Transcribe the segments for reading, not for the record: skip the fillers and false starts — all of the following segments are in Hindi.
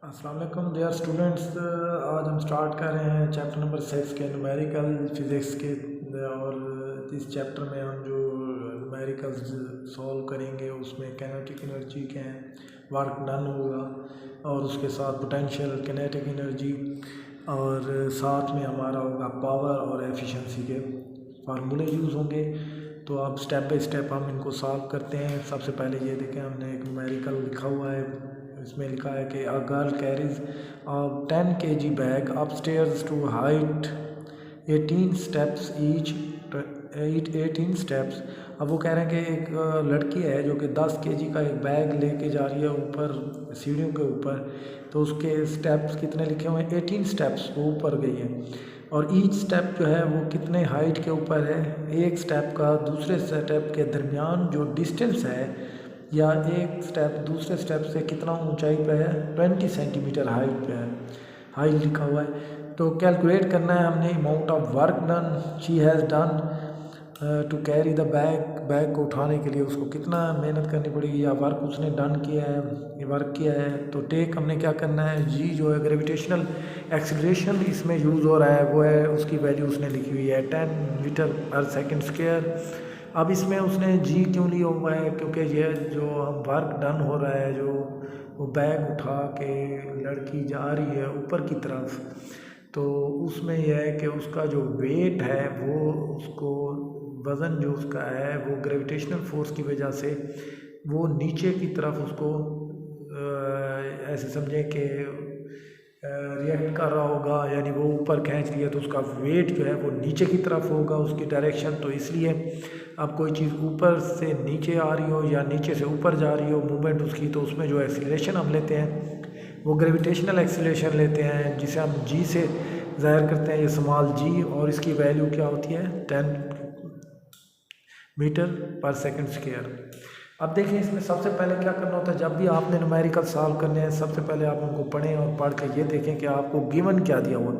अस्सलाम वालेकुम डियर स्टूडेंट्स। आज हम स्टार्ट कर रहे हैं चैप्टर नंबर 6 के न्यूमेरिकल फिज़िक्स के। और इस चैप्टर में हम जो न्यूमेरिकल्स सॉल्व करेंगे उसमें काइनेटिक एनर्जी के हैं, वर्क डन होगा, और उसके साथ पोटेंशियल काइनेटिक एनर्जी, और साथ में हमारा होगा पावर और एफिशिएंसी के फार्मूले यूज़ होंगे। तो अब स्टेप बाय स्टेप हम इनको सॉल्व करते हैं। सबसे पहले ये देखें, हमने एक न्यूमेरिकल लिखा हुआ है। इसमें लिखा है कि a girl carries 10 kg bag upstairs to height 18 steps each 18 steps. अब वो कह रहे हैं कि एक लड़की है जो कि 10 kg का एक बैग लेके जा रही है ऊपर सीढ़ियों के ऊपर। तो उसके स्टेप्स कितने लिखे हुए हैं? 18 स्टेप्स वो ऊपर गई है। और ईच स्टेप जो है वो कितने हाइट के ऊपर है? एक स्टेप का दूसरे स्टेप के दरमियान जो डिस्टेंस है, या एक स्टेप दूसरे स्टेप से कितना ऊंचाई पे है? 20 सेंटीमीटर हाइट पे है, हाइट लिखा हुआ है। तो कैलकुलेट करना है हमने amount of work done she has done to carry the bag को उठाने के लिए उसको कितना मेहनत करनी पड़ेगी, या वर्क उसने डन किया है, ये वर्क किया है। तो टेक हमने क्या करना है, जी जो है ग्रेविटेशनल एक्सीलरेशन इसमें यूज़ हो रहा है वो है, उसकी वैल्यू उसने लिखी हुई है 10 मीटर पर सेकंड स्क्वायर। अब इसमें उसने जी क्यों लिया हुआ है? क्योंकि ये जो वर्क डन हो रहा है, जो वो बैग उठा के लड़की जा रही है ऊपर की तरफ, तो उसमें यह है कि उसका जो वेट है वो उसको वज़न जो उसका है वो ग्रेविटेशनल फोर्स की वजह से वो नीचे की तरफ उसको ऐसे समझें कि रिएक्ट कर रहा होगा, यानी वो ऊपर खींच रही है तो उसका वेट जो है वो नीचे की तरफ होगा उसकी डायरेक्शन। तो इसलिए अब कोई चीज़ ऊपर से नीचे आ रही हो या नीचे से ऊपर जा रही हो मूवमेंट उसकी, तो उसमें जो एक्सीलरेशन हम लेते हैं वो ग्रेविटेशनल एक्सीलरेशन लेते हैं, जिसे हम जी से ज़ाहिर करते हैं, ये स्मॉल जी, और इसकी वैल्यू क्या होती है? 10 मीटर पर सेकंड स्क्वायर। अब देखिए इसमें सबसे पहले क्या करना होता है, जब भी आपने न्यूमेरिकल सॉल्व करने हैं सबसे पहले आप उनको पढ़ें और पढ़ के ये देखें कि आपको गिवन क्या दिया हुआ,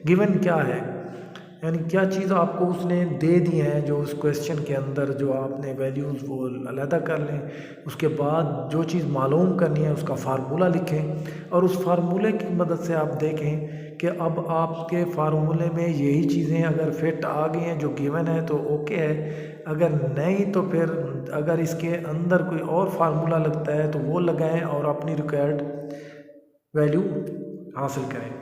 गिवन क्या है, यानी क्या चीज़ आपको उसने दे दी है। जो उस क्वेश्चन के अंदर जो आपने वैल्यूज़ वो अलहदा कर लें, उसके बाद जो चीज़ मालूम करनी है उसका फार्मूला लिखें, और उस फार्मूले की मदद से आप देखें कि अब आपके फार्मूले में यही चीज़ें अगर फिट आ गई हैं जो गिवन है तो ओके है, अगर नहीं तो फिर अगर इसके अंदर कोई और फार्मूला लगता है तो वो लगाएं और अपनी रिक्वायर्ड वैल्यू हासिल करें।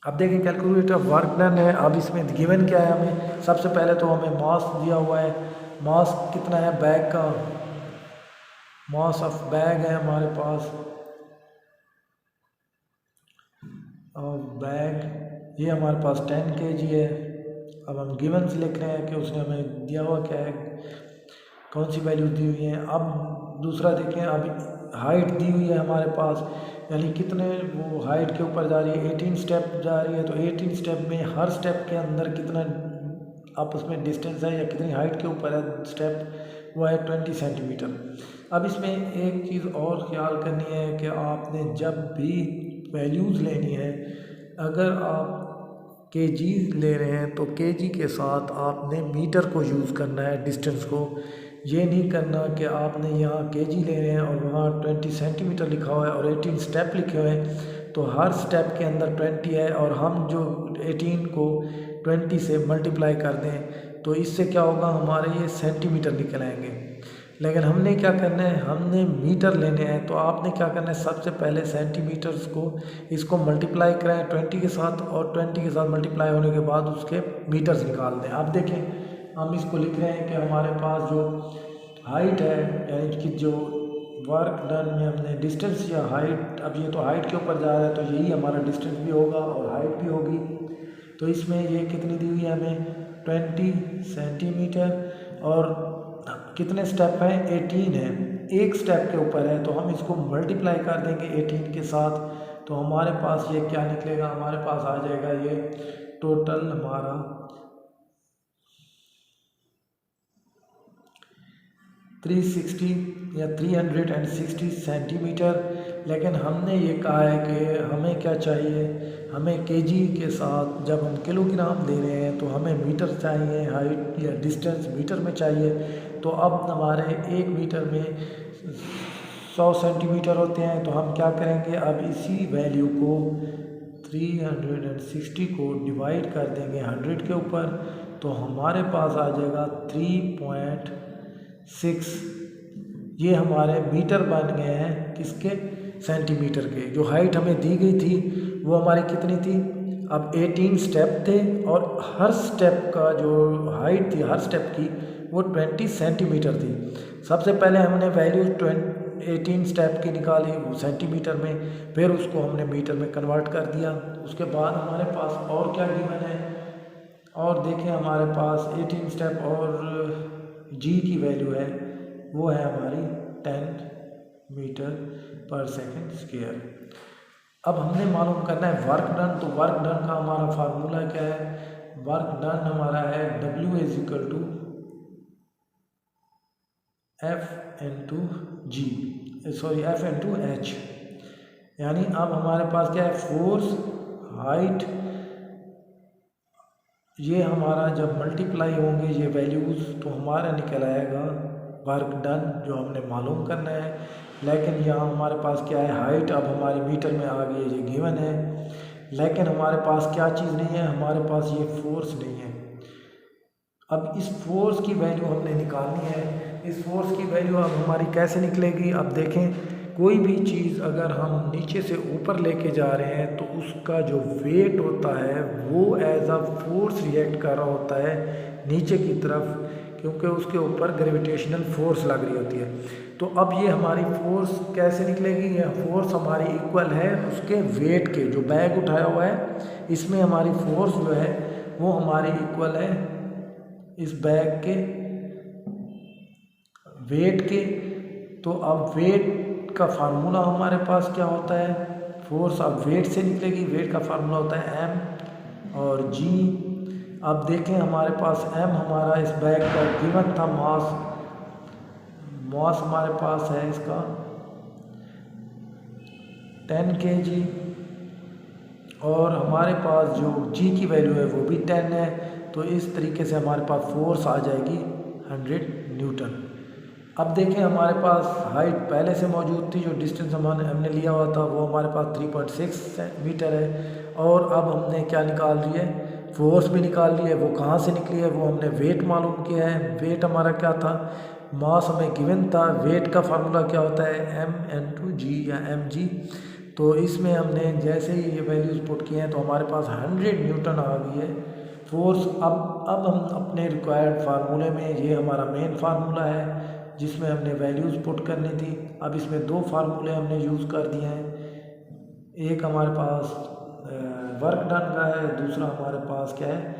अब देखें कैलकुलेटर वर्क डन है। अब इसमें गिवन क्या है, हमें सबसे पहले तो हमें मास दिया हुआ है। मास कितना है बैग का? मास ऑफ बैग है हमारे पास, और बैग ये हमारे पास 10 kg है। अब हम गिवन से लिख रहे हैं कि उसने हमें दिया हुआ क्या है, कौन सी वैल्यू दी हुई है। अब दूसरा देखें, अब हाइट दी हुई है हमारे पास, यानी कितने वो हाइट के ऊपर जा रही है, 18 स्टेप जा रही है। तो 18 स्टेप में हर स्टेप के अंदर कितना आपस में डिस्टेंस है या कितनी हाइट के ऊपर है स्टेप, वो है 20 सेंटीमीटर। अब इसमें एक चीज़ और ख्याल करनी है कि आपने जब भी वैल्यूज़ लेनी है, अगर आप केजी ले रहे हैं तो केजी के साथ आपने मीटर को यूज़ करना है, डिस्टेंस को। ये नहीं करना कि आपने यहाँ केजी ले रहे हैं और वहाँ 20 सेंटीमीटर लिखा हुआ है और 18 स्टेप लिखे हुए हैं, तो हर स्टेप के अंदर 20 है, और हम जो 18 को 20 से मल्टीप्लाई कर दें तो इससे क्या होगा, हमारे ये सेंटीमीटर निकल आएंगे। लेकिन हमने क्या करना है, हमने मीटर लेने हैं। तो आपने क्या करना है, सबसे पहले सेंटीमीटर्स को इसको मल्टीप्लाई कराएं 20 के साथ, और 20 के साथ मल्टीप्लाई होने के बाद उसके मीटर्स निकाल दें। अब देखें हम इसको लिख रहे हैं कि हमारे पास जो हाइट है, यानी कि जो वर्क डन में हमने डिस्टेंस या हाइट, अब ये तो हाइट के ऊपर जा रहा है तो यही हमारा डिस्टेंस भी होगा और हाइट भी होगी। तो इसमें ये कितनी दी हुई है हमें? 20 सेंटीमीटर, और कितने स्टेप हैं? 18 है, एक स्टेप के ऊपर है, तो हम इसको मल्टीप्लाई कर देंगे 18 के साथ। तो हमारे पास ये क्या निकलेगा, हमारे पास आ जाएगा ये टोटल हमारा 360 या 360 सेंटीमीटर। लेकिन हमने ये कहा है कि हमें क्या चाहिए, हमें केजी के साथ जब हम किलोग्राम ले रहे हैं तो हमें मीटर चाहिए, हाइट या डिस्टेंस मीटर में चाहिए। तो अब हमारे 1 मीटर में 100 सेंटीमीटर होते हैं। तो हम क्या करेंगे, अब इसी वैल्यू को 360 को डिवाइड कर देंगे 100 के ऊपर, तो हमारे पास आ जाएगा 3.6। ये हमारे मीटर बन गए हैं किसके, सेंटीमीटर के। जो हाइट हमें दी गई थी वो हमारी कितनी थी, अब 18 स्टेप थे और हर स्टेप का जो हाइट थी हर स्टेप की वो 20 सेंटीमीटर थी। सबसे पहले हमने वैल्यू 18 स्टेप की निकाली वो सेंटीमीटर में, फिर उसको हमने मीटर में कन्वर्ट कर दिया। उसके बाद हमारे पास और क्या गिवन है, और देखें हमारे पास 18 स्टेप और जी की वैल्यू है वो है हमारी 10 मीटर पर सेकेंड स्क्वायर। अब हमने मालूम करना है वर्क डन। तो वर्क डन का हमारा फार्मूला क्या है, वर्क डन हमारा है W = F/H। यानी अब हमारे पास क्या है, फोर्स, हाइट, ये हमारा जब मल्टीप्लाई होंगे ये वैल्यूज़ तो हमारा निकल आएगा वर्क डन जो हमने मालूम करना है। लेकिन यहाँ हमारे पास क्या है, हाइट अब हमारे मीटर में आ गई है, ये गिवन है। लेकिन हमारे पास क्या चीज़ नहीं है, हमारे पास ये फोर्स नहीं है। अब इस फोर्स की वैल्यू हमने निकालनी है। इस फोर्स की वैल्यू अब हमारी कैसे निकलेगी, अब देखें कोई भी चीज़ अगर हम नीचे से ऊपर लेके जा रहे हैं तो उसका जो वेट होता है वो एज अ फोर्स रिएक्ट कर रहा होता है नीचे की तरफ, क्योंकि उसके ऊपर ग्रेविटेशनल फोर्स लग रही होती है। तो अब ये हमारी फोर्स कैसे निकलेगी, यह फोर्स हमारी इक्वल है उसके वेट के, जो बैग उठाया हुआ है इसमें हमारी फोर्स जो है वो हमारी इक्वल है इस बैग के वेट के। तो अब वेट का फार्मूला हमारे पास क्या होता है, फोर्स अब वेट से निकलेगी, वेट का फार्मूला होता है m और g। अब देखें हमारे पास m हमारा इस बैग का गिवन था, मास हमारे पास है इसका 10 kg और हमारे पास जो g की वैल्यू है वो भी 10 है। तो इस तरीके से हमारे पास फोर्स आ जाएगी 100 न्यूटन। अब देखें हमारे पास हाइट पहले से मौजूद थी, जो डिस्टेंस हमने लिया हुआ था वो हमारे पास 3.6 मीटर है। और अब हमने क्या निकाल ली है, फोर्स भी निकाल ली है। वो कहाँ से निकली है, वो हमने वेट मालूम किया है। वेट हमारा क्या था, मास हमें गिवन था। वेट का फार्मूला क्या होता है, m/g या mg। तो इसमें हमने जैसे ही ये वैल्यूज़ पुट किए हैं तो हमारे पास 100 न्यूटन आ गई है फोर्स। अब हम अपने रिक्वायर्ड फार्मूले में, ये हमारा मेन फार्मूला है जिसमें हमने वैल्यूज़ पुट करनी थी। अब इसमें दो फार्मूले हमने यूज़ कर दिए हैं, एक हमारे पास वर्क डन का है, दूसरा हमारे पास क्या है,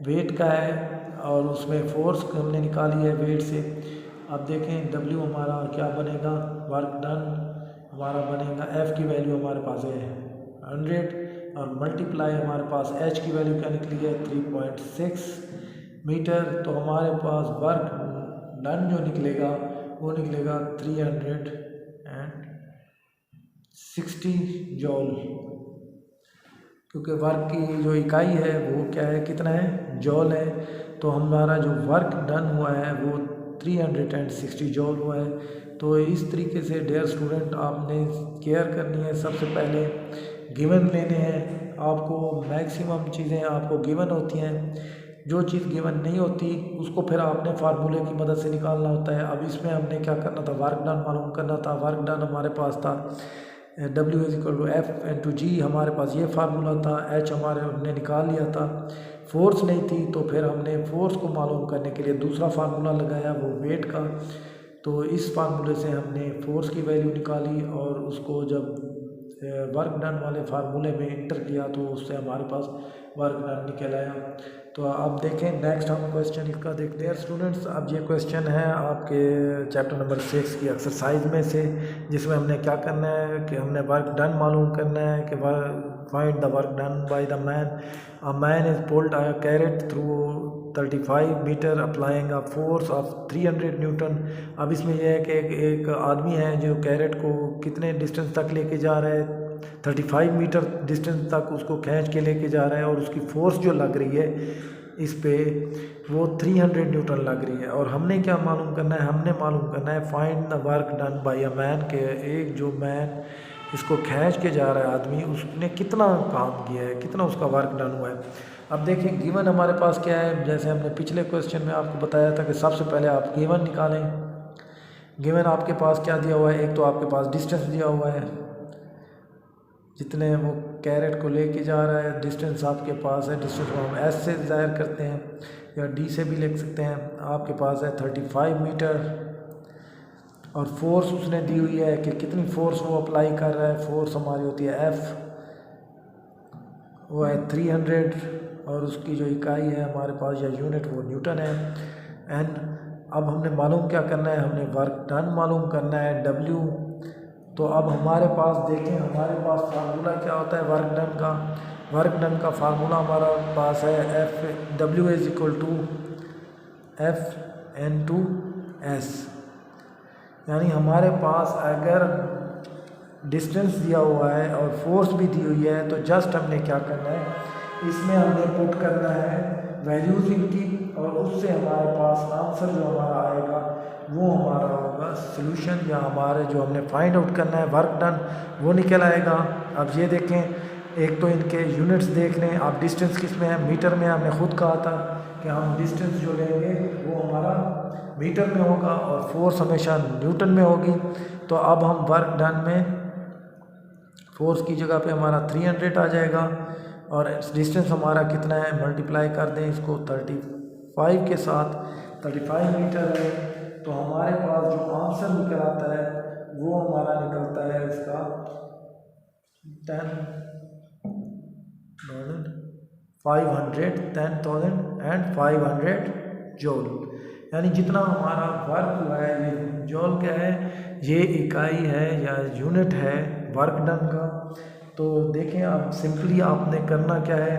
वेट का है। और उसमें फोर्स हमने निकाली है वेट से। अब देखें W हमारा क्या बनेगा, वर्क डन हमारा बनेगा, F की वैल्यू हमारे पास है 100 और मल्टीप्लाई हमारे पास H की वैल्यू क्या निकली है 3.6 मीटर। तो हमारे पास वर्क डन जो निकलेगा वो निकलेगा 360 जॉल, क्योंकि वर्क की जो इकाई है वो क्या है, कितना है, जॉल है। तो हमारा जो वर्क डन हुआ है वो 360 जॉल हुआ है। तो इस तरीके से डियर स्टूडेंट आपने केयर करनी है। सबसे पहले गिवन लेने हैं आपको, मैक्सिमम चीज़ें आपको गिवन होती हैं। जो चीज़ गिवन नहीं होती उसको फिर आपने फार्मूले की मदद से निकालना होता है। अब इसमें हमने क्या करना था, वर्क डन मालूम करना था। वर्क डन हमारे पास था W = F/g, हमारे पास ये फार्मूला था। H हमारे हमने निकाल लिया था। फोर्स नहीं थी तो फिर हमने फोर्स को मालूम करने के लिए दूसरा फार्मूला लगाया, वो वेट का। तो इस फार्मूले से हमने फोर्स की वैल्यू निकाली और उसको जब वर्क डन वाले फार्मूले में इंटर किया तो उससे हमारे पास वर्क डन निकल आया। तो अब देखें नेक्स्ट हम क्वेश्चन इसका देखते हैं स्टूडेंट्स। अब ये क्वेश्चन है आपके चैप्टर नंबर 6 की एक्सरसाइज में से, जिसमें हमने क्या करना है कि हमने वर्क डन मालूम करना है कि find the work done by the man. A man is pulled a cart through 35 metre applying a force of 300 newton. अब इसमें यह है कि एक आदमी है जो कैरेट को कितने डिस्टेंस तक लेके जा रहा है, 35 मीटर डिस्टेंस तक उसको खींच के लेके जा रहा है और उसकी फ़ोर्स जो लग रही है इस पे वो 300 न्यूटन लग रही है। और हमने क्या मालूम करना है, हमने मालूम करना है find the work done bye a man, के एक जो मैन इसको खींच के जा रहा है आदमी, उसने कितना काम किया है, कितना उसका वर्क डन हुआ है। अब देखिए गिवन हमारे पास क्या है, जैसे हमने पिछले क्वेश्चन में आपको बताया था कि सबसे पहले आप गिवन निकालें। गिवन आपके पास क्या दिया हुआ है, एक तो आपके पास डिस्टेंस दिया हुआ है, जितने वो कैरेट को लेके जा रहा है डिस्टेंस आपके पास है। डिस्टेंस को हम एस से ज़ाहिर करते हैं या डी से भी लिख सकते हैं। आपके पास है 35 मीटर और फोर्स उसने दी हुई है कि कितनी फोर्स वो अप्लाई कर रहा है। फोर्स हमारी होती है एफ, वो है 300 और उसकी जो इकाई है हमारे पास या यूनिट वो न्यूटन है। एंड अब हमने मालूम क्या करना है, हमने वर्क डन मालूम करना है डब्ल्यू। तो अब हमारे पास देखें, हमारे पास फार्मूला क्या होता है वर्क डन का। वर्क डन का फार्मूला हमारा पास है F W is equal to F into S. यानी हमारे पास अगर डिस्टेंस दिया हुआ है और फोर्स भी दी हुई है तो जस्ट हमने क्या करना है, इसमें हमने पुट करना है वैल्यूज़ इनकी, और उससे हमारे पास आंसर जो हमारा आएगा वो हमारा होगा सॉल्यूशन, या हमारे जो हमने फाइंड आउट करना है वर्क डन वो निकल आएगा। अब ये देखें, एक तो इनके यूनिट्स देख लें आप, डिस्टेंस किस में है, मीटर में। हमने खुद कहा था कि हम डिस्टेंस जो लेंगे वो हमारा मीटर में होगा और फोर्स हमेशा न्यूटन में होगी। तो अब हम वर्क डन में फोर्स की जगह पे हमारा 300 आ जाएगा और डिस्टेंस हमारा कितना है, मल्टीप्लाई कर दें इसको 35 के साथ, 35 मीटर है। तो हमारे पास जो आंसर निकल आता है वो हमारा निकलता है इसका 10,500 जूल। यानी जितना हमारा वर्क हुआ है, ये जूल क्या है, ये इकाई है या यूनिट है वर्क डन का। तो देखें आप, सिंपली आपने करना क्या है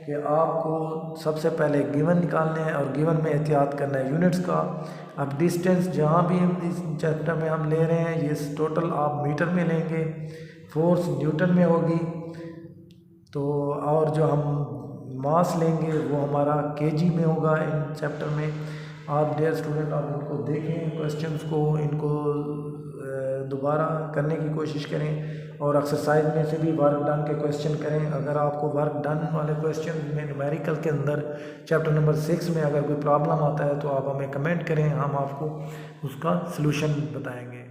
कि आपको सबसे पहले गिवन निकालने हैं और गिवन में एहतियात करना है यूनिट्स का। अब डिस्टेंस जहाँ भी इस चैप्टर में हम ले रहे हैं ये टोटल आप मीटर में लेंगे, फोर्स न्यूटन में होगी। तो और जो हम मास लेंगे वो हमारा केजी में होगा इन चैप्टर में। आप डियर स्टूडेंट आप इनको देखें क्वेश्चंस को, इनको दोबारा करने की कोशिश करें और एक्सरसाइज में से भी वर्क डन के क्वेश्चन करें। अगर आपको वर्क डन वाले क्वेश्चन में न्यूमेरिकल के अंदर चैप्टर नंबर 6 में अगर कोई प्रॉब्लम आता है तो आप हमें कमेंट करें, हम आपको उसका सलूशन बताएंगे।